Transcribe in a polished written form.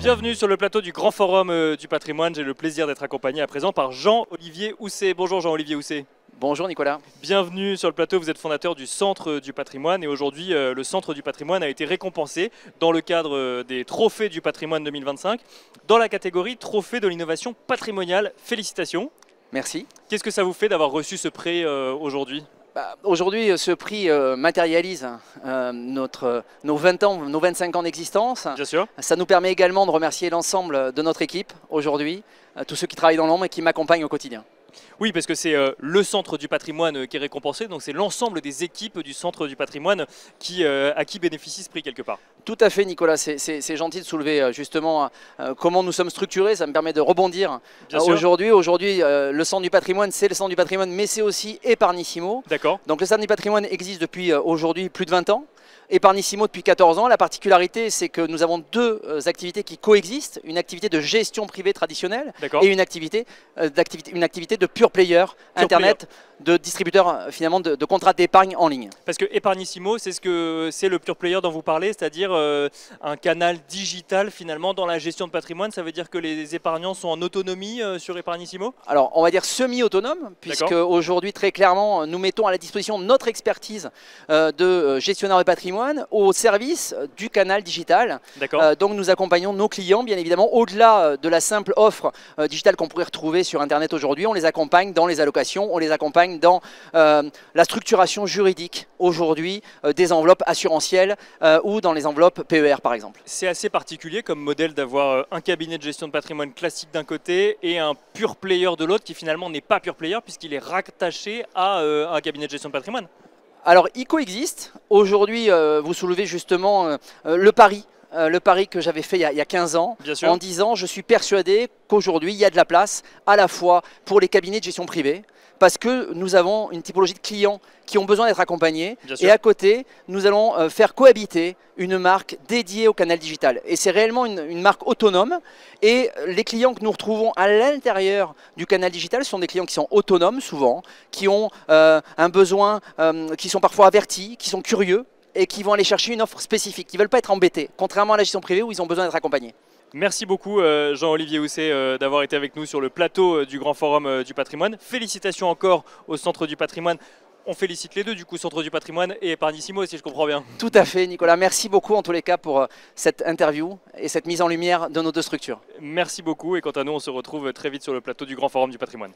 Bienvenue sur le plateau du Grand Forum du Patrimoine. J'ai le plaisir d'être accompagné à présent par Jean-Olivier Housset. Bonjour Jean-Olivier Housset. Bonjour Nicolas. Bienvenue sur le plateau, vous êtes fondateur du Centre du Patrimoine et aujourd'hui le Centre du Patrimoine a été récompensé dans le cadre des Trophées du Patrimoine 2025 dans la catégorie Trophée de l'innovation patrimoniale. Félicitations. Merci. Qu'est-ce que ça vous fait d'avoir reçu ce prix aujourd'hui ? Aujourd'hui, ce prix matérialise nos 20 ans, nos 25 ans d'existence. Bien sûr. Ça nous permet également de remercier l'ensemble de notre équipe aujourd'hui, tous ceux qui travaillent dans l'ombre et qui m'accompagnent au quotidien. Oui, parce que c'est le Centre du Patrimoine qui est récompensé, donc c'est l'ensemble des équipes du Centre du Patrimoine à qui bénéficie ce prix quelque part. Tout à fait Nicolas, c'est gentil de soulever justement comment nous sommes structurés, ça me permet de rebondir aujourd'hui. Aujourd'hui, le Centre du Patrimoine, c'est le Centre du Patrimoine, mais c'est aussi Eparnissimo. D'accord. Donc le Centre du Patrimoine existe depuis aujourd'hui plus de 20 ans. Eparnissimo depuis 14 ans. La particularité, c'est que nous avons deux activités qui coexistent. Une activité de gestion privée traditionnelle et une activité de pure player, Internet, de distributeur finalement de contrats d'épargne en ligne. Parce que Eparnissimo, c'est le pure player dont vous parlez, c'est-à-dire un canal digital finalement dans la gestion de patrimoine. Ça veut dire que les épargnants sont en autonomie sur Eparnissimo ? Alors, on va dire semi-autonome, puisque aujourd'hui, très clairement, nous mettons à la disposition notre expertise de gestionnaire de patrimoine au service du canal digital. Donc nous accompagnons nos clients, bien évidemment, au-delà de la simple offre digitale qu'on pourrait retrouver sur Internet aujourd'hui. On les accompagne dans les allocations, on les accompagne dans la structuration juridique aujourd'hui des enveloppes assurantielles ou dans les enveloppes PER par exemple. C'est assez particulier comme modèle d'avoir un cabinet de gestion de patrimoine classique d'un côté et un pure player de l'autre qui finalement n'est pas pure player puisqu'il est rattaché à un cabinet de gestion de patrimoine. Alors, il coexiste. Aujourd'hui, vous soulevez justement le pari que j'avais fait il y a 15 ans, en disant je suis persuadé qu'aujourd'hui, il y a de la place à la fois pour les cabinets de gestion privée, parce que nous avons une typologie de clients qui ont besoin d'être accompagnés. Et à côté, nous allons faire cohabiter une marque dédiée au canal digital. Et c'est réellement une marque autonome. Et les clients que nous retrouvons à l'intérieur du canal digital sont des clients qui sont autonomes souvent, qui ont un besoin, qui sont parfois avertis, qui sont curieux et qui vont aller chercher une offre spécifique, qui ne veulent pas être embêtés, contrairement à la gestion privée où ils ont besoin d'être accompagnés. Merci beaucoup Jean-Olivier Housset d'avoir été avec nous sur le plateau du Grand Forum du Patrimoine. Félicitations encore au Centre du Patrimoine. On félicite les deux du coup, Centre du Patrimoine et Eparnissimo si je comprends bien. Tout à fait Nicolas, merci beaucoup en tous les cas pour cette interview et cette mise en lumière de nos deux structures. Merci beaucoup et quant à nous on se retrouve très vite sur le plateau du Grand Forum du Patrimoine.